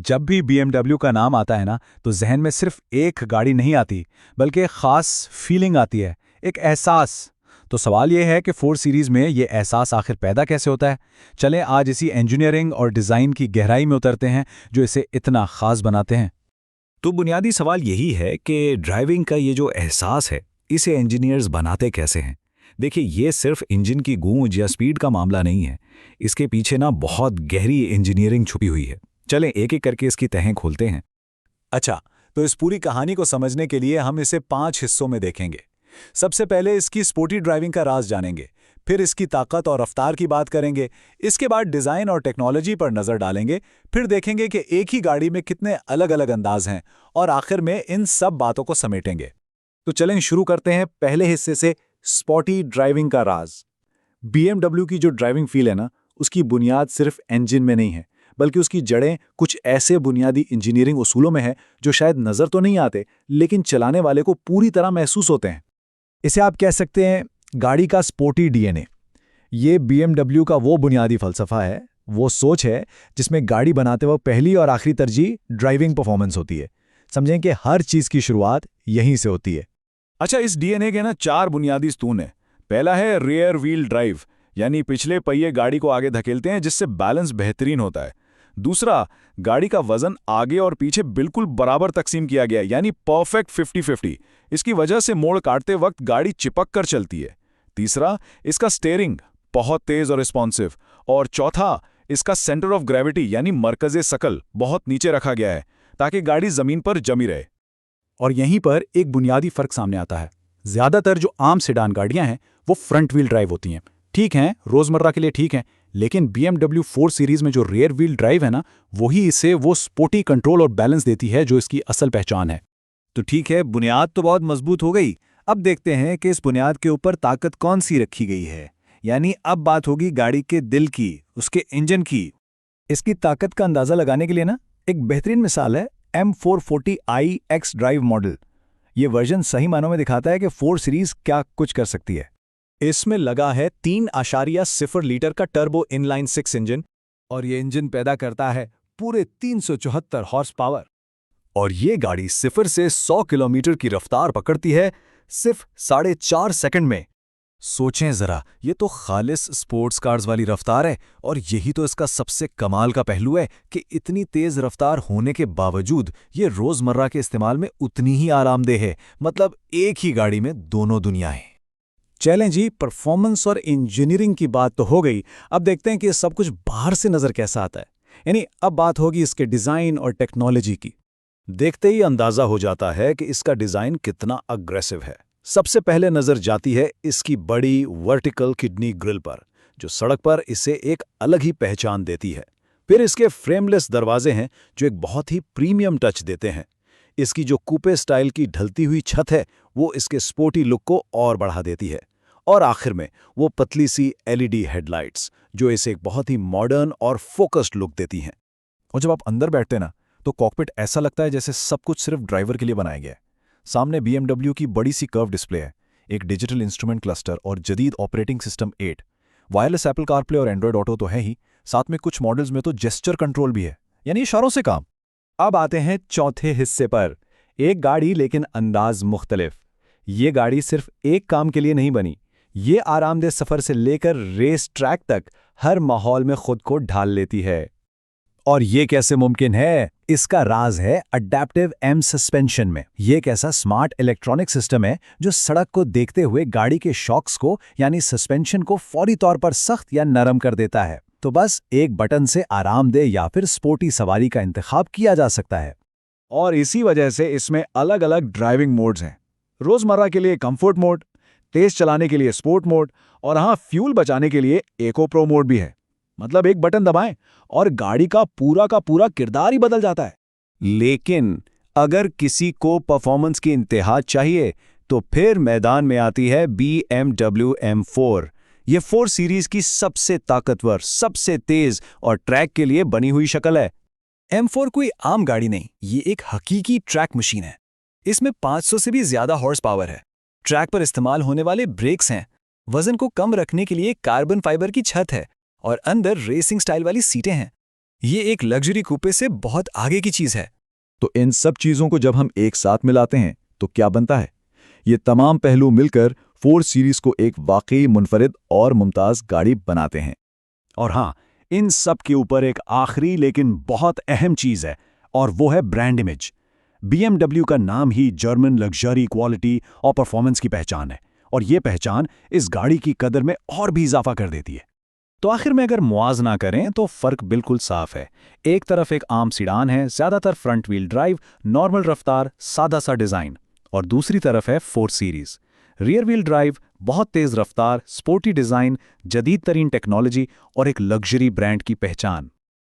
जब भी BMW का नाम आता है ना, तो जहन में सिर्फ एक गाड़ी नहीं आती, बल्कि एक खास फीलिंग आती है, एक एहसास। तो सवाल ये है कि 4 सीरीज़ में ये एहसास आखिर पैदा कैसे होता है। चलें आज इसी इंजीनियरिंग और डिज़ाइन की गहराई में उतरते हैं जो इसे इतना खास बनाते हैं। तो बुनियादी सवाल यही है कि ड्राइविंग का ये जो एहसास है, इसे इंजीनियर्स बनाते कैसे हैं। देखिए, ये सिर्फ इंजन की गूंज या स्पीड का मामला नहीं है। इसके पीछे ना बहुत गहरी इंजीनियरिंग छुपी हुई है। चलें एक एक करके इसकी तहें खोलते हैं। अच्छा, तो इस पूरी कहानी को समझने के लिए हम इसे 5 हिस्सों में देखेंगे। सबसे पहले इसकी स्पोर्टी ड्राइविंग का राज जानेंगे, फिर इसकी ताकत और रफ्तार की बात करेंगे, इसके बाद डिज़ाइन और टेक्नोलॉजी पर नज़र डालेंगे, फिर देखेंगे कि एक ही गाड़ी में कितने अलग अलग अंदाज हैं, और आखिर में इन सब बातों को समेटेंगे। तो चलें शुरू करते हैं पहले हिस्से से, स्पोर्टी ड्राइविंग का राज। BMW की जो ड्राइविंग फील है ना, उसकी बुनियाद सिर्फ इंजन में नहीं है, बल्कि उसकी जड़ें कुछ ऐसे बुनियादी इंजीनियरिंग उसूलों में है जो शायद नज़र तो नहीं आते, लेकिन चलाने वाले को पूरी तरह महसूस होते हैं। इसे आप कह सकते हैं गाड़ी का स्पोर्टी DNA। ये BMW का वो बुनियादी फलसफा है, वो सोच है जिसमें गाड़ी बनाते वक्त पहली और आखिरी तरजीह ड्राइविंग परफॉर्मेंस होती है। समझें कि हर चीज़ की शुरुआत यहीं से होती है। अच्छा, इस DNA के ना 4 बुनियादी स्तून हैं। पहला है रियर व्हील ड्राइव, यानी पिछले पहिए गाड़ी को आगे धकेलते हैं जिससे बैलेंस बेहतरीन होता है। दूसरा, गाड़ी का वजन आगे और पीछे बिल्कुल बराबर तकसीम किया गया, यानी परफेक्ट 50-50। इसकी वजह से मोड़ काटते वक्त गाड़ी चिपक कर चलती है। तीसरा, इसका स्टीयरिंग बहुत तेज और रिस्पॉन्सिव। और चौथा, इसका सेंटर ऑफ ग्रेविटी यानी मरकज़े सकल बहुत नीचे रखा गया है ताकि गाड़ी जमीन पर जमी रहे। और यहीं पर एक बुनियादी फर्क सामने आता है। ज़्यादातर जो आम सेडान गाड़ियां हैं वो फ्रंट व्हील ड्राइव होती हैं। ठीक हैं, रोज़मर्रा के लिए ठीक हैं, लेकिन BMW 4 सीरीज़ में जो रियर व्हील ड्राइव है ना, वही इसे वो स्पोर्टी कंट्रोल और बैलेंस देती है जो इसकी असल पहचान है। तो ठीक है, बुनियाद तो बहुत मजबूत हो गई। अब देखते हैं कि इस बुनियाद के ऊपर ताकत कौन सी रखी गई है। यानी अब बात होगी गाड़ी के दिल की, उसके इंजन की। इसकी ताकत का अंदाज़ा लगाने के लिए ना एक बेहतरीन मिसाल है M440i X ड्राइव मॉडल। ये वर्जन सही मानों में दिखाता है कि 4 सीरीज़ क्या कुछ कर सकती है। इसमें लगा है 3.0 लीटर का टर्बो इनलाइन 6 इंजन, और ये इंजन पैदा करता है पूरे 374 हॉर्स पावर। और ये गाड़ी 0 से 100 किलोमीटर की रफ्तार पकड़ती है सिर्फ 4.5 सेकंड में। सोचें जरा, ये तो खालिस स्पोर्ट्स कार्स वाली रफ्तार है, और यही तो इसका सबसे कमाल का पहलू है कि इतनी तेज रफ्तार होने के बावजूद ये रोजमर्रा के इस्तेमाल में उतनी ही आरामदेह है। मतलब एक ही गाड़ी में दोनों दुनियाएं। चलें जी, परफॉर्मेंस और इंजीनियरिंग की बात तो हो गई। अब देखते हैं कि सब कुछ बाहर से नजर कैसा आता है। यानी अब बात होगी इसके डिजाइन और टेक्नोलॉजी की। देखते ही अंदाजा हो जाता है कि इसका डिजाइन कितना अग्रेसिव है। सबसे पहले नजर जाती है इसकी बड़ी वर्टिकल किडनी ग्रिल पर, जो सड़क पर इसे एक अलग ही पहचान देती है। फिर इसके फ्रेमलेस दरवाजे हैं जो एक बहुत ही प्रीमियम टच देते हैं। इसकी जो कूपे स्टाइल की ढलती हुई छत है, वो इसके स्पोर्टी लुक को और बढ़ा देती है। और आखिर में वो पतली सी LED हेडलाइट्स, जो इसे एक बहुत ही मॉडर्न और फोकस्ड लुक देती हैं। और जब आप अंदर बैठते हैं ना, तो कॉकपिट ऐसा लगता है जैसे सब कुछ सिर्फ ड्राइवर के लिए बनाया गया है। सामने BMW की बड़ी सी कर्व डिस्प्ले है, एक डिजिटल इंस्ट्रूमेंट क्लस्टर और जदीद operating system 8। Wireless Apple CarPlay और एंड्रॉयड ऑटो तो है ही, साथ में कुछ मॉडल्स में तो जेस्चर कंट्रोल भी है, यानी इशारों से काम। अब आते हैं चौथे हिस्से पर। एक गाड़ी लेकिन अंदाज मुख्तलिफ। ये गाड़ी सिर्फ एक काम के लिए नहीं बनी। ये आरामदेह सफर से लेकर रेस ट्रैक तक हर माहौल में खुद को ढाल लेती है। और ये कैसे मुमकिन है? इसका राज है अडैप्टिव M सस्पेंशन में। ये एक ऐसा स्मार्ट इलेक्ट्रॉनिक सिस्टम है जो सड़क को देखते हुए गाड़ी के शॉक्स को, यानी सस्पेंशन को फौरी तौर पर सख्त या नरम कर देता है। तो बस एक बटन से आरामदेह या फिर स्पोर्टी सवारी का इंतखाब किया जा सकता है। और इसी वजह से इसमें अलग अलग ड्राइविंग मोड्स हैं। रोजमर्रा के लिए कंफर्ट मोड, तेज चलाने के लिए स्पोर्ट मोड, और हाँ, फ्यूल बचाने के लिए इको प्रो मोड भी है। मतलब एक बटन दबाएं और गाड़ी का पूरा किरदार ही बदल जाता है। लेकिन अगर किसी को परफॉर्मेंस की इंतहा चाहिए, तो फिर मैदान में आती है BMW M4। ये 4 सीरीज की सबसे ताकतवर, सबसे तेज और ट्रैक के लिए बनी हुई शक्ल है। M4 कोई आम गाड़ी नहीं, ये एक हकीकी ट्रैक मशीन है। इसमें 500 से भी ज्यादा हॉर्स पावर है। ट्रैक पर इस्तेमाल होने वाले ब्रेक्स हैं, वजन को कम रखने के लिए कार्बन फाइबर की छत है, और अंदर रेसिंग स्टाइल वाली सीटें हैं। ये एक लग्जरी कूपे से बहुत आगे की चीज है। तो इन सब चीज़ों को जब हम एक साथ मिलाते हैं तो क्या बनता है? ये तमाम पहलू मिलकर 4 सीरीज़ को एक वाकई मुनफरिद और मुमताज़ गाड़ी बनाते हैं। और हाँ, इन सब के ऊपर एक आखिरी लेकिन बहुत अहम चीज़ है, और वो है ब्रांड इमेज। BMW का नाम ही जर्मन लग्जरी, क्वालिटी और परफॉर्मेंस की पहचान है, और ये पहचान इस गाड़ी की कदर में और भी इजाफा कर देती है। तो आखिर में अगर मुआजना करें तो फ़र्क बिल्कुल साफ है। एक तरफ एक आम सीडान है, ज़्यादातर फ्रंट व्हील ड्राइव, नॉर्मल रफ्तार, सादा सा डिज़ाइन, और दूसरी तरफ है 4 सीरीज़, रियर व्हील ड्राइव, बहुत तेज़ रफ्तार, स्पोर्टी डिज़ाइन, जदीद तरीन टेक्नोलॉजी और एक लग्जरी ब्रांड की पहचान।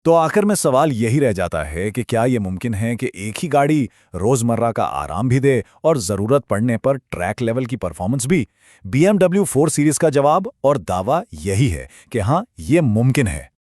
तो आखिर में सवाल यही रह जाता है कि क्या ये मुमकिन है कि एक ही गाड़ी रोजमर्रा का आराम भी दे और जरूरत पड़ने पर ट्रैक लेवल की परफॉर्मेंस भी? BMW 4 सीरीज का जवाब और दावा यही है कि हाँ, ये मुमकिन है।